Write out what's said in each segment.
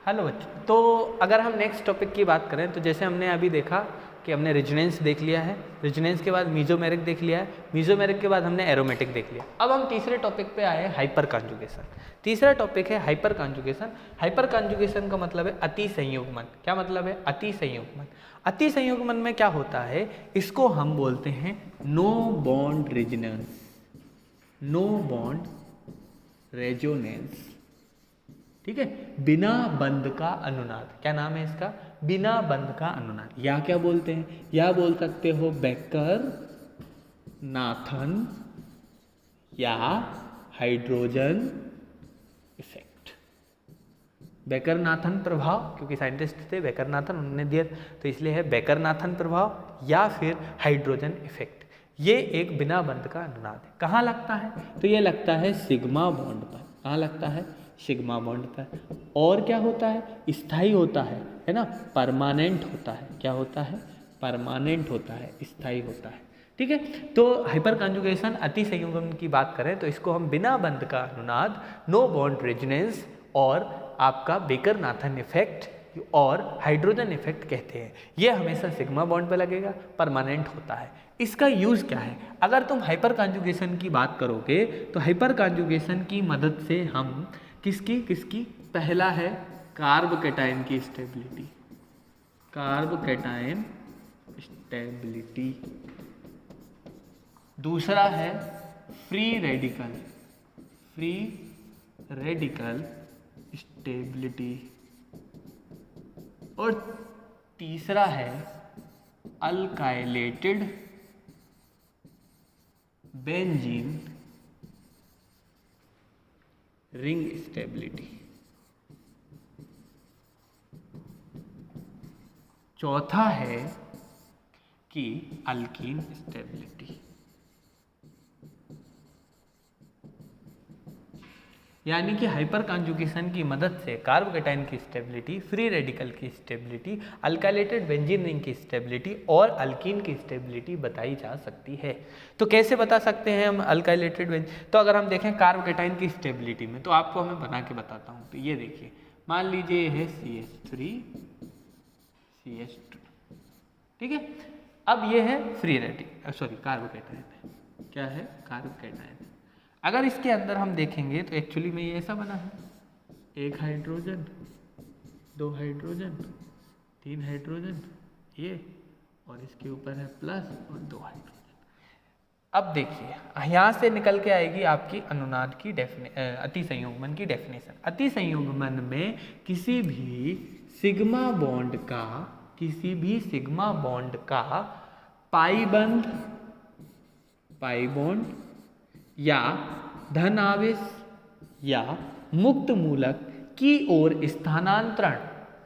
Hello बच्चों, तो अगर हम नेक्स्ट टॉपिक की बात करें तो जैसे हमने अभी देखा कि हमने रेजोनेंस देख लिया है, रेजोनेंस के बाद मीजोमेरिक देख लिया है, मीजोमेरिक के बाद हमने एरोमेटिक देख लिया। अब हम तीसरे टॉपिक पे आए हैं, हाइपर कॉन्जुगेशन। तीसरा टॉपिक है हाइपर कॉन्जुगेशन। हाइपर कॉन्जुगेशन का मतलब है अति संयुग्मन। क्या मतलब है? अति संयुग्मन। अति संयुग्मन में क्या होता है, इसको हम बोलते हैं no bond resonance. No bond resonance, ठीक है, बिना बंध का अनुनाद। क्या नाम है इसका? बिना बंध का अनुनाद। या क्या बोलते हैं? या बोल सकते हो बेकर नाथन या हाइड्रोजन इफेक्ट। बेकर नाथन प्रभाव, क्योंकि साइंटिस्ट थे बेकर नाथन, उन्होंने दिया तो इसलिए है बेकर नाथन प्रभाव या फिर हाइड्रोजन इफेक्ट। ये एक बिना बंध का अनुनाद है। कहाँ लगता है? तो ये लगता है सिग्मा बॉन्ड पर। कहाँ लगता है? सिग्मा बॉन्ड पर। और क्या होता है? स्थायी होता है ना, परमानेंट होता है। क्या होता है? परमानेंट होता है, स्थायी होता है। ठीक है, तो हाइपर कॉन्जुगेशन अति संयुग्मन की बात करें तो इसको हम बिना बंध का अनुनाद, नो बॉन्ड रेजोनेंस और आपका बेकर नाथन इफेक्ट और हाइड्रोजन इफेक्ट कहते हैं। ये हमेशा सिग्मा बॉन्ड पे लगेगा, परमानेंट होता है। इसका यूज़ क्या है? अगर तुम हाइपर कॉन्जुगेशन की बात करोगे तो हाइपर कॉन्जुगेशन की मदद से हम किसकी पहला है कार्ब कैटायन की स्टेबिलिटी। Carb cation stability. दूसरा है फ्री रेडिकल स्टेबिलिटी। और तीसरा है अल्काइलेटेड बेंजीन रिंग स्टेबिलिटी। चौथा है कि अल्कीन स्टेबिलिटी। यानी कि हाइपर कॉन्जुगेशन की मदद से कार्ब कैटायन की स्टेबिलिटी, फ्री रेडिकल की स्टेबिलिटी, अल्काइलेटेड बेंजीन रिंग की स्टेबिलिटी और अल्कीन की स्टेबिलिटी बताई जा सकती है। तो कैसे बता सकते हैं हम अल्काइलेटेड बेंजीन? तो अगर हम देखें कार्ब कैटायन की स्टेबिलिटी में, तो आपको मैं बना के बताता हूँ। तो ये देखिए, मान लीजिए ये है CH3 CH2, ठीक है। अब ये है free radical, sorry carb cation. क्या है? Carb cation. अगर इसके अंदर हम देखेंगे तो एक्चुअली में ये ऐसा बना है, एक हाइड्रोजन, दो हाइड्रोजन, तीन हाइड्रोजन, ये, और इसके ऊपर है प्लस और दो हाइड्रोजन। अब देखिए यहाँ से निकल के आएगी आपकी अनुनाद की अति संयुग्मन की डेफिनेशन। अति संयुग्मन में किसी भी सिग्मा बॉन्ड का पाई बॉन्ड या धन आवेश या मुक्त मूलक की ओर स्थानांतरण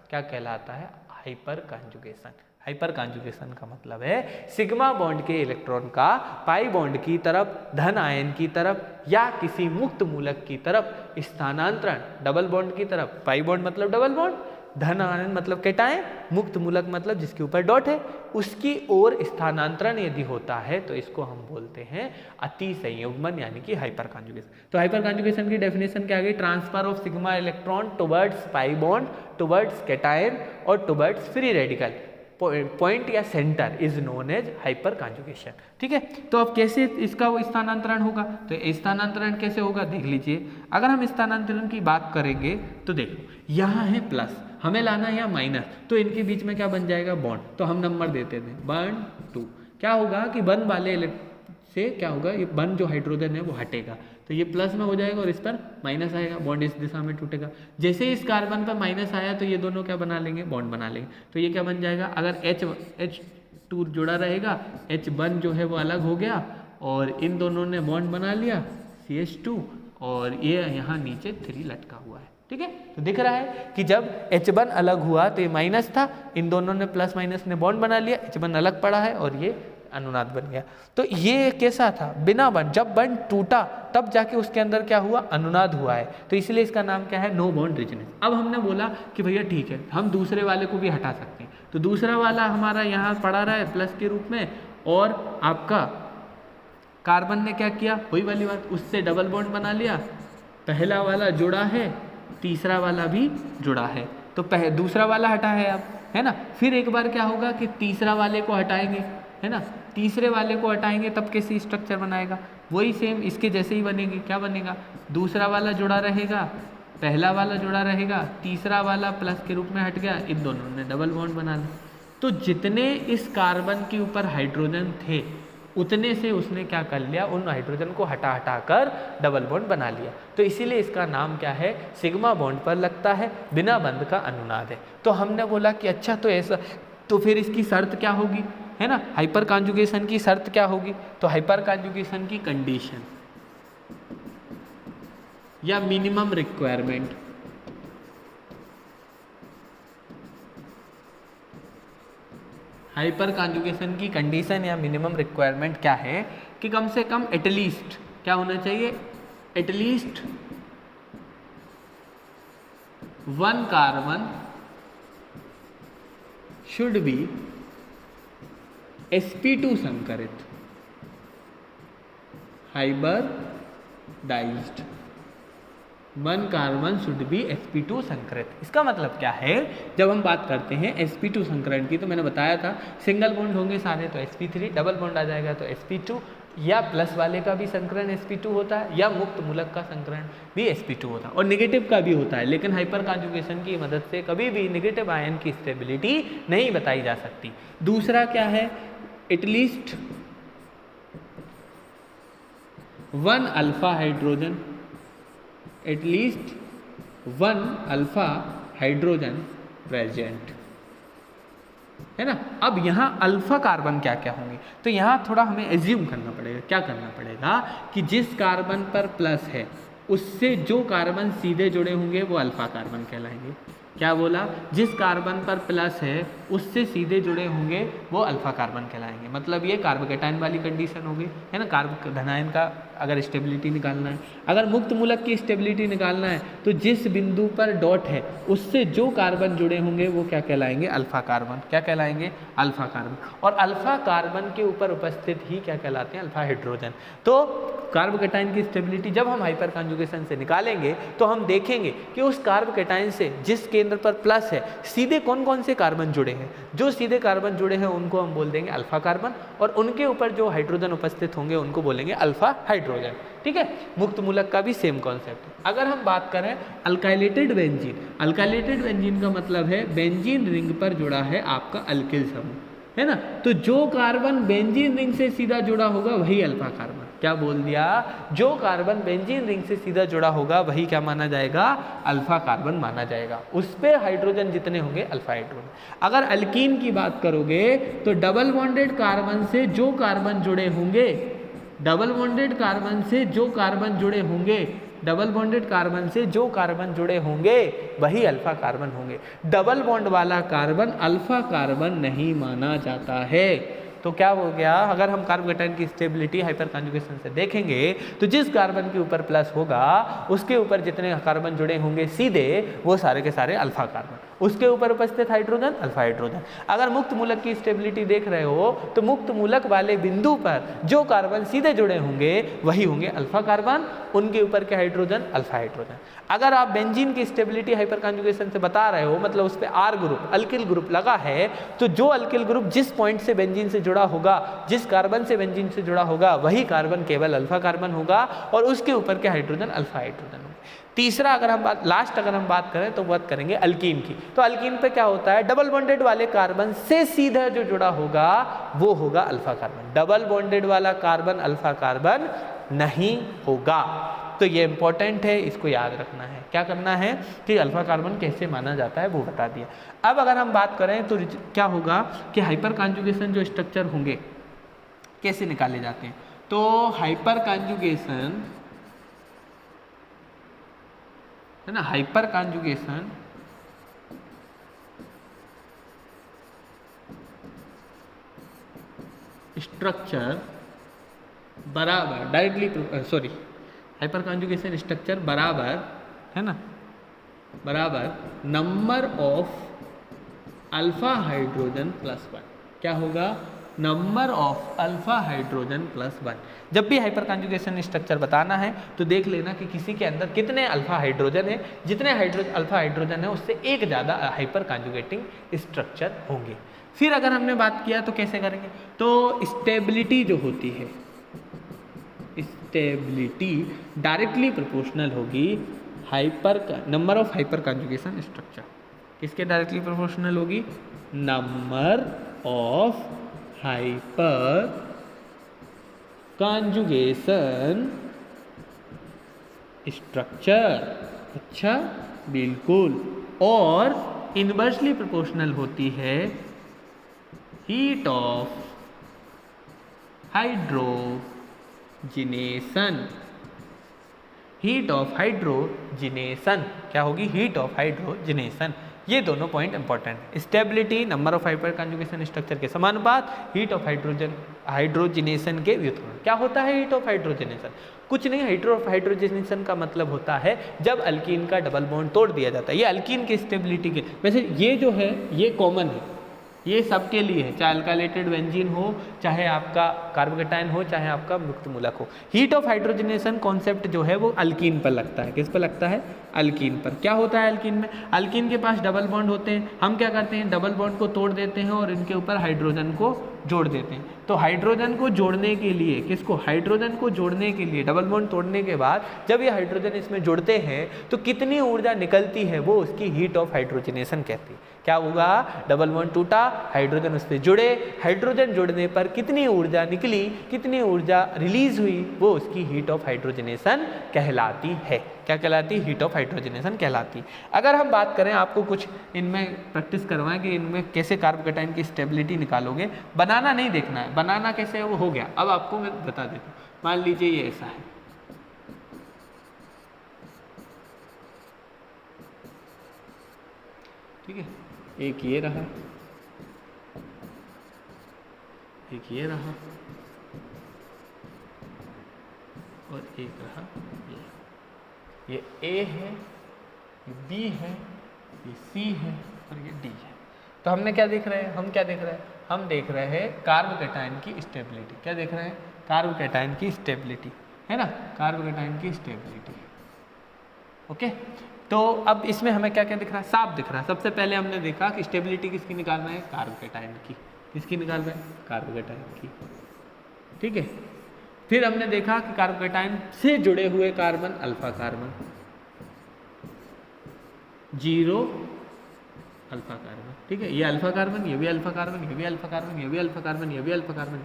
क्या कहलाता है? Hyper conjugation. हाइपर कॉन्जुगेशन का मतलब है सिग्मा बॉन्ड के इलेक्ट्रॉन का पाई बॉन्ड की तरफ, धन आयन की तरफ या किसी मुक्त मूलक की तरफ स्थानांतरण। डबल बॉन्ड की तरफ, पाई बॉन्ड मतलब डबल बॉन्ड, धन आयन मतलब कैटायन, मुक्त मूलक मतलब जिसके ऊपर डॉट है, उसकी ओर स्थानांतरण यदि होता है तो इसको हम बोलते हैं अति संयुग्मन, यानी कि हाइपर कॉन्जुगेशन। तो हाइपर कॉन्जुगेशन की डेफिनेशन क्या आ गई? Transfer of sigma electron towards pi bond, towards cation और टुवर्ड्स फ्री रेडिकल पॉइंट या centre is known as hyper conjugation. ठीक है, तो अब कैसे इसका वो स्थानांतरण होगा? तो स्थानांतरण कैसे होगा देख लीजिए। अगर हम स्थानांतरण की बात करेंगे तो देखो, यहाँ है प्लस, हमें लाना है यहाँ माइनस, तो इनके बीच में क्या बन जाएगा? बॉन्ड। तो हम नंबर देते थे 1 2। क्या होगा कि बंद वाले से क्या होगा, ये बंद जो हाइड्रोजन है वो हटेगा, तो ये प्लस में हो जाएगा और इस पर माइनस आएगा, बॉन्ड इस दिशा में टूटेगा। जैसे ही इस कार्बन पर माइनस आया तो ये दोनों क्या बना लेंगे? बॉन्ड बना लेंगे। तो ये क्या बन जाएगा? अगर H2 जुड़ा रहेगा, H1 जो है वो अलग हो गया और इन दोनों ने बॉन्ड बना लिया CH2, और ये यहाँ नीचे 3 लटका हुआ है। ठीक है, तो दिख रहा है कि जब H1 अलग हुआ तो ये माइनस था, इन दोनों ने प्लस माइनस ने बॉन्ड बना लिया, H1 अलग पड़ा है और ये अनुनाद बन गया। तो ये कैसा था? बिना बंध। जब बंध टूटा तब जाके उसके अंदर क्या हुआ? अनुनाद हुआ है, तो इसलिए इसका नाम क्या है? No bond resonance. अब हमने बोला कि भैया ठीक है, हम दूसरे वाले को भी हटा सकते हैं, तो दूसरा वाला हमारा यहाँ पड़ा रहा है प्लस के रूप में, और आपका कार्बन ने क्या किया? वही वाली बात, उससे डबल बॉन्ड बना लिया, पहला वाला जुड़ा है, तीसरा वाला भी जुड़ा है, तो दूसरा वाला हटा है अब, है ना। फिर एक बार क्या होगा कि तीसरा वाले को हटाएंगे, है ना, तीसरे वाले को हटाएंगे तब कैसे स्ट्रक्चर बनाएगा, वही सेम इसके जैसे ही बनेगी। क्या बनेगा, दूसरा वाला जुड़ा रहेगा, पहला वाला जुड़ा रहेगा, तीसरा वाला प्लस के रूप में हट गया, इन दोनों ने डबल बॉन्ड बना लिया। तो जितने इस कार्बन के ऊपर हाइड्रोजन थे उतने से उसने क्या कर लिया, उन हाइड्रोजन को हटा हटा कर डबल बॉन्ड बना लिया। तो इसीलिए इसका नाम क्या है, सिग्मा बॉन्ड पर लगता है, बिना बंध का अनुनाद है। तो हमने बोला कि अच्छा तो ऐसा, तो फिर इसकी शर्त क्या होगी, है ना, हाइपर कॉन्जुगेशन की शर्त क्या होगी। तो हाइपर कॉन्जुगेशन की कंडीशन या मिनिमम रिक्वायरमेंट, हाइपर कॉन्जुगेशन की कंडीशन या मिनिमम रिक्वायरमेंट क्या है कि कम से कम एटलीस्ट क्या होना चाहिए, at least 1 carbon should be sp2 संकरित, hybridised, 1 carbon should be sp2 संकरित। इसका मतलब क्या है, जब हम बात करते हैं sp2 संकरण की, तो मैंने बताया था सिंगल बॉन्ड होंगे सारे तो sp3, डबल बॉन्ड आ जाएगा तो sp2, या प्लस वाले का भी संकरण sp2 होता है, या मुक्त मूलक का संकरण भी sp2 होता है, और नेगेटिव का भी होता है। लेकिन हाइपर कॉन्जुगेशन की मदद से कभी भी नेगेटिव आयन की स्टेबिलिटी नहीं बताई जा सकती। दूसरा क्या है, at least 1 alpha hydrogen, at least 1 alpha hydrogen present, है ना। अब यहाँ अल्फा कार्बन क्या क्या होंगे, तो यहाँ थोड़ा हमें एज्यूम करना पड़ेगा। क्या करना पड़ेगा कि जिस कार्बन पर प्लस है उससे जो कार्बन सीधे जुड़े होंगे वो अल्फा कार्बन कहलाएंगे। क्या बोला, जिस कार्बन पर प्लस है उससे सीधे जुड़े होंगे वो अल्फा कार्बन कहलाएंगे। मतलब ये कार्बोकेटाइन वाली कंडीशन होगी, है ना। कार्ब धनायन का अगर स्टेबिलिटी निकालना है, अगर मुक्त मूलक की स्टेबिलिटी निकालना है, तो जिस बिंदु पर डॉट है उससे जो कार्बन जुड़े होंगे वो क्या कहलाएंगे, अल्फा कार्बन। क्या कहलाएंगे, अल्फा कार्बन। और अल्फा कार्बन के ऊपर उपस्थित ही क्या कहलाते हैं, अल्फा हाइड्रोजन। तो कार्बोकेटाइन की स्टेबिलिटी जब हम हाइपर कॉन्जुगेशन से निकालेंगे तो हम देखेंगे कि उस कार्बोकेटाइन से जिस केंद्र पर प्लस है सीधे कौन कौन से कार्बन जुड़े हैं। जो सीधे कार्बन जुड़े हैं उनको हम बोल देंगे अल्फा कार्बन, और उनके ऊपर जो हाइड्रोजन उपस्थित होंगे उनको बोलेंगे अल्फा हाइड्रोजन। ठीक है, मुक्त मूलक का भी सेम कॉन्सेप्ट। अगर हम बात करें अल्काइलेटेड बेंजीन, अल्काइलेटेड बेंजीन का मतलब है बेंजीन रिंग पर जुड़ा है आपका अल्किल समूह, है ना। तो जो कार्बन बेंजीन रिंग से सीधा जुड़ा होगा वही अल्फा कार्बन। क्या बोल दिया, जो कार्बन बेंजीन रिंग से सीधा जुड़ा होगा वही क्या माना जाएगा, अल्फा कार्बन माना जाएगा। उस पे हाइड्रोजन जितने होंगे अल्फा हाइड्रोजन। अगर अल्कीन की बात करोगे तो डबल बॉन्डेड कार्बन से जो कार्बन जुड़े होंगे, डबल बॉन्डेड कार्बन से जो कार्बन जुड़े होंगे, डबल बॉन्डेड कार्बन से जो कार्बन जुड़े होंगे वही अल्फा कार्बन होंगे। डबल बॉन्ड वाला कार्बन अल्फा कार्बन नहीं माना जाता है। तो क्या हो गया, अगर हम कार्बोकेटाइन की स्टेबिलिटी हाइपर कॉन्जुगेशन से देखेंगे तो जिस कार्बन के ऊपर प्लस होगा उसके ऊपर जितने कार्बन जुड़े होंगे सीधे वो सारे के सारे अल्फा कार्बन, उसके ऊपर उपस्थित हाइड्रोजन अल्फा हाइड्रोजन। अगर मुक्त मूलक की स्टेबिलिटी देख रहे हो तो मुक्त मूलक वाले बिंदु पर जो कार्बन सीधे जुड़े होंगे वही होंगे अल्फा कार्बन, उनके ऊपर के हाइड्रोजन अल्फा हाइड्रोजन। अगर आप बेंजीन की स्टेबिलिटी हाइपर कॉन्जुगेशन से बता रहे हो, मतलब उस पर आर ग्रुप अल्किल ग्रुप लगा है, तो जो अल्किल ग्रुप जिस पॉइंट से बेंजीन से जुड़ा होगा, जिस कार्बन से बेंजीन से जुड़ा होगा वही कार्बन केवल अल्फा कार्बन होगा और उसके ऊपर के हाइड्रोजन अल्फा हाइड्रोजन होंगे। तीसरा अगर हम बात करें तो बात करेंगे अल्कीन की। तो अल्कीन पे क्या होता है, डबल बॉन्डेड वाले कार्बन से सीधा जो जुड़ा होगा वो होगा अल्फा कार्बन। डबल बॉन्डेड वाला कार्बन अल्फा कार्बन नहीं होगा। तो ये इंपॉर्टेंट है, इसको याद रखना है। क्या करना है कि अल्फा कार्बन कैसे माना जाता है वो बता दिया। अब अगर हम बात करें तो क्या होगा कि हाइपर कॉन्जुगेशन जो स्ट्रक्चर होंगे कैसे निकाले जाते हैं। तो हाइपर कॉन्जुगेशन है ना, हाइपर कॉन्जुगेशन स्ट्रक्चर बराबर डायरेक्टली हाइपर कॉन्जुगेशन स्ट्रक्चर बराबर, है ना, बराबर number of alpha hydrogen plus 1। क्या होगा, number of alpha hydrogen plus 1। जब भी हाइपर कॉन्जुगेशन स्ट्रक्चर बताना है तो देख लेना कि किसी के अंदर कितने अल्फा हाइड्रोजन है, जितने अल्फा हाइड्रोजन है उससे एक ज़्यादा हाइपर कॉन्जुगेटिंग स्ट्रक्चर होंगे। फिर अगर हमने बात किया तो कैसे करेंगे, तो स्टेबिलिटी जो होती है, स्टेबिलिटी डायरेक्टली प्रोपोर्शनल होगी number of hyper conjugation structure. किसके डायरेक्टली प्रोपोर्शनल होगी, number of hyper conjugation structure. अच्छा, बिल्कुल। और इनवर्सली प्रोपोर्शनल होती है heat of hydrogenation. Heat of hydrogenation क्या होगी, हीट ऑफ हाइड्रोजिनेशन। ये दोनों पॉइंट इंपॉर्टेंट है। Stability number of hyper conjugation structure के समानुपात, हीट ऑफ हाइड्रोजिनेशन के व्युत्क्रमण। क्या होता है हीट ऑफ हाइड्रोजिनेशन, कुछ नहीं, हीट ऑफ हाइड्रोजिनेशन का मतलब होता है जब अल्कीन का डबल बॉन्ड तोड़ दिया जाता है। ये अल्कीन की स्टेबिलिटी के, वैसे ये जो है ये कॉमन है, ये सबके लिए है, चाहे अल्काइलेटेड बेंजीन हो, चाहे आपका कार्बोकेटाइन हो, चाहे आपका मुक्त मूलक हो। हीट ऑफ हाइड्रोजनेशन कॉन्सेप्ट जो है वो अल्कीन पर लगता है। किस पर लगता है, अल्कीन पर। क्या होता है अल्कीन में, अल्कीन के पास डबल बॉन्ड होते हैं, हम क्या करते हैं डबल बॉन्ड को तोड़ देते हैं और इनके ऊपर हाइड्रोजन को जोड़ देते हैं। तो हाइड्रोजन को जोड़ने के लिए, किसको, हाइड्रोजन को जोड़ने के लिए डबल बॉन्ड तोड़ने के बाद जब ये हाइड्रोजन इसमें जुड़ते हैं तो कितनी ऊर्जा निकलती है वो उसकी हीट ऑफ हाइड्रोजनेशन कहती है। क्या होगा, डबल बॉन्ड टूटा, हाइड्रोजन उस पर जुड़े, हाइड्रोजन जुड़ने पर कितनी ऊर्जा निकली, कितनी ऊर्जा रिलीज हुई, वो उसकी हीट ऑफ हाइड्रोजनेशन कहलाती है। क्या कहलाती है, हीट ऑफ हाइड्रोजनेशन कहलाती है। अगर हम बात करें, आपको कुछ इनमें प्रैक्टिस करवाएं कि इनमें कैसे कार्बोकेटाइन की स्टेबिलिटी निकालोगे, बनाना नहीं देखना है, बनाना कैसे है वो हो गया। अब आपको मैं बता देता हूँ, मान लीजिए ये ऐसा है, ठीक है, एक ये रहा, एक ये रहा और एक रहा ये ए है, ये बी है, ये सी है और ये डी है। तो हमने क्या देख रहे हैं, हम क्या देख रहे हैं, हम देख रहे हैं कार्बोकेटाइन की स्टेबिलिटी। क्या देख रहे हैं, कार्बोकेटाइन की स्टेबिलिटी, है ना, कार्बोकेटाइन की स्टेबिलिटी। ओके, तो अब इसमें हमें क्या क्या दिख रहा है, साफ दिख रहा है। सबसे पहले हमने देखा कि स्टेबिलिटी किसकी निकाल रहे हैं, कार्बोकेटाइन की। किसकी निकाल रहे हैं, कार्बोकेटाइन की, ठीक है। फिर हमने देखा कि कार्बोकेटाइन से जुड़े हुए carbon, alpha carbon, 0 alpha carbon, ठीक है, ये अल्फा कार्बन, ये भी अल्फा कार्बन, ये भी अल्फा कार्बन, ये भी अल्फा कार्बन, ये भी अल्फा कार्बन।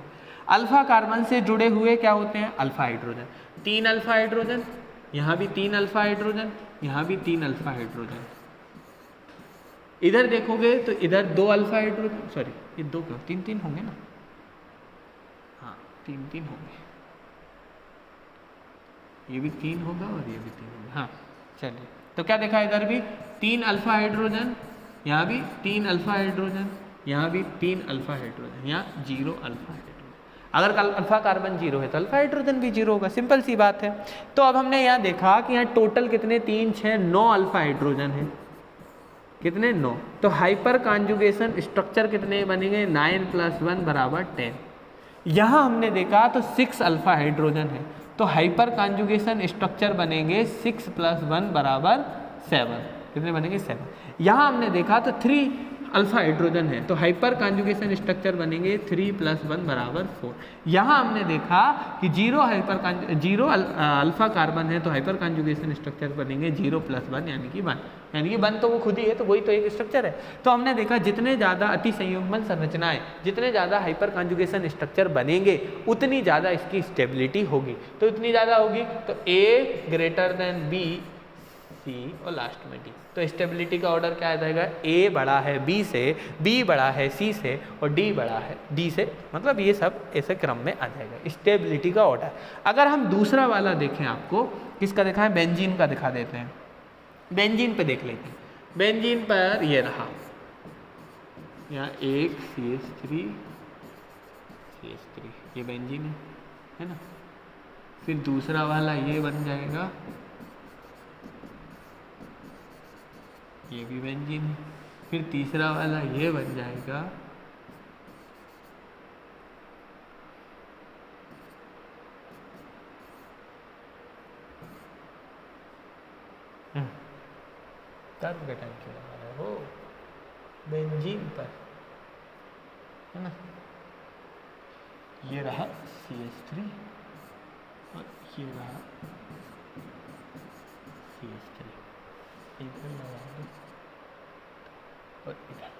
अल्फा कार्बन से जुड़े हुए क्या होते हैं, अल्फा हाइड्रोजन, 3 अल्फा हाइड्रोजन, यहाँ भी 3 अल्फा हाइड्रोजन, यहाँ भी 3 अल्फा हाइड्रोजन। इधर देखोगे तो इधर 2 अल्फा हाइड्रोजन, सॉरी ये 2 क्यों, 3 होंगे ना, हाँ 3 होंगे, ये भी 3 होगा और ये भी 3 होगा, हाँ चलिए। तो क्या देखा, इधर भी 3 अल्फा हाइड्रोजन, यहाँ भी 3 अल्फा हाइड्रोजन, यहाँ भी 3 अल्फा हाइड्रोजन, यहाँ 0 अल्फा हाइड्रोजन। अगर अल्फा कार्बन 0 है तो अल्फा हाइड्रोजन भी 0 होगा, सिंपल सी बात है। तो अब हमने यहाँ देखा कि यहाँ टोटल कितने, 3 6 9 अल्फा हाइड्रोजन है, कितने, 9। तो हाइपर कॉन्जुगेशन स्ट्रक्चर कितने बनेंगे, 9 + 1 = 10। यहाँ हमने देखा तो 6 अल्फा हाइड्रोजन है, तो हाइपर कॉन्जुगेशन स्ट्रक्चर बनेंगे 6 + 1 = 7। कितने बनेंगे, 7। यहाँ हमने देखा तो 3 अल्फा हाइड्रोजन है, तो हाइपर कॉन्जुगेशन स्ट्रक्चर बनेंगे 3 + 1 = 4। यहाँ हमने देखा कि 0 अल्फा कार्बन है, तो हाइपर कॉन्जुगेशन स्ट्रक्चर बनेंगे 0 + 1 यानी कि 1, यानी कि 1 तो वो खुद ही है, तो वही तो एक स्ट्रक्चर है। तो हमने देखा जितने ज़्यादा अति संयुग्मन संरचनाएं, जितने ज़्यादा हाइपर कॉन्जुगेशन स्ट्रक्चर बनेंगे उतनी ज़्यादा इसकी स्टेबिलिटी होगी। तो इतनी ज़्यादा होगी तो A > B, C और लास्ट में D। तो स्टेबिलिटी का ऑर्डर क्या आ जाएगा, A बड़ा है B से, B बड़ा है C से और D बड़ा है D से, मतलब ये सब ऐसे क्रम में आ जाएगा स्टेबिलिटी का ऑर्डर। अगर हम दूसरा वाला देखें, आपको किसका दिखा है, बेंजीन का दिखा देते हैं। बेंजीन पे देख लेते हैं। बेंजीन पर ये रहा, यहाँ एक CH3 ये बेंजीन है ना। फिर दूसरा वाला ये बन जाएगा, ये भी बेंजीन है। फिर तीसरा वाला ये बन जाएगा, कर्व गठन क्यों लगा रहे हो बेंजीन पर, है ना। ये रहा CH3 और ये रहा CH3, इधर लगा दो और इधर,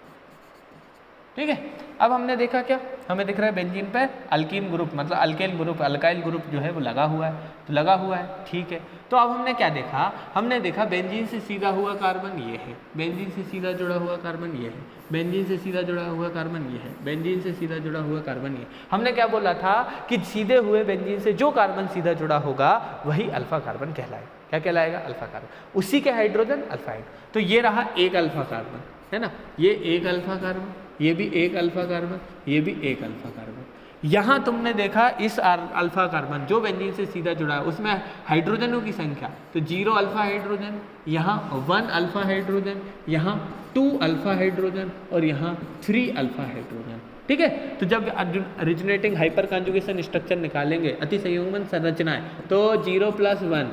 ठीक है। अब हमने देखा क्या, हमें दिख रहा है बेंजीन पे अल्कीन ग्रुप, मतलब अल्केल ग्रुप, अल्काइल ग्रुप जो है वो लगा हुआ है, तो लगा हुआ है, ठीक है। तो अब हमने क्या देखा, हमने देखा बेंजीन से सीधा हुआ कार्बन ये है, बेंजीन से सीधा जुड़ा हुआ कार्बन ये है, बेंजीन से सीधा जुड़ा हुआ कार्बन ये है, बेंजीन से सीधा जुड़ा हुआ कार्बन ये। हमने क्या बोला था कि सीधे हुए बेंजीन से जो कार्बन सीधा जुड़ा होगा वही अल्फा कार्बन कहलाएगा। क्या कहलाएगा? Alpha carbon. उसी के हाइड्रोजन अल्फा हाइड्रोजन। तो ये रहा एक अल्फा कार्बन, है ना, ये एक अल्फा कार्बन, ये भी एक अल्फा कार्बन, ये भी एक अल्फा कार्बन। यहाँ तुमने देखा इस अल्फा कार्बन जो बेंजीन से सीधा जुड़ा है उसमें हाइड्रोजनों की संख्या, तो 0 अल्फा हाइड्रोजन, यहाँ 1 अल्फा हाइड्रोजन, यहाँ 2 अल्फा हाइड्रोजन और यहाँ 3 अल्फा हाइड्रोजन, ठीक है। तो जब ओरिजिनेटिंग हाइपर कॉन्जुगेशन स्ट्रक्चर निकालेंगे, अति संयुग्मन संरचनाएं, तो 0 + 1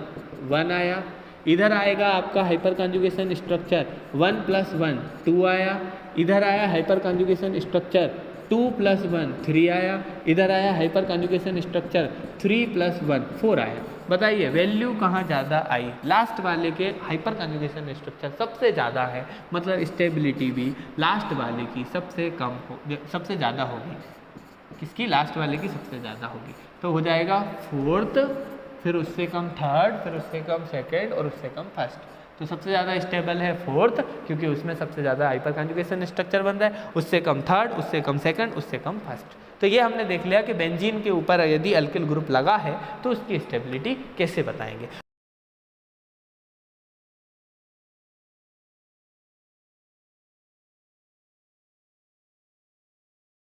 1 आया, इधर आएगा आपका हाइपर कॉन्जुगेशन स्ट्रक्चर 1 + 1 2 आया, इधर आया हाइपर कॉन्जुगेशन स्ट्रक्चर 2 + 1 3 आया, इधर आया हाइपर कॉन्जुगेशन स्ट्रक्चर 3 + 1 4 आया। बताइए वैल्यू कहाँ ज़्यादा आई? लास्ट वाले के हाइपर कॉन्जुगेशन स्ट्रक्चर सबसे ज़्यादा है, मतलब स्टेबिलिटी भी लास्ट वाले की सबसे कम हो, सबसे ज़्यादा होगी। किसकी? लास्ट वाले की सबसे ज़्यादा होगी। तो हो जाएगा 4th, फिर उससे कम 3rd, फिर उससे कम 2nd और उससे कम 1st। तो सबसे ज़्यादा स्टेबल है 4th, क्योंकि उसमें सबसे ज़्यादा हाइपर कॉन्जुगेशन स्ट्रक्चर बन रहा है, उससे कम 3rd, उससे कम 2nd, उससे कम 1st। तो ये हमने देख लिया कि बेंजीन के ऊपर यदि अल्किल ग्रुप लगा है तो उसकी स्टेबिलिटी कैसे बताएंगे।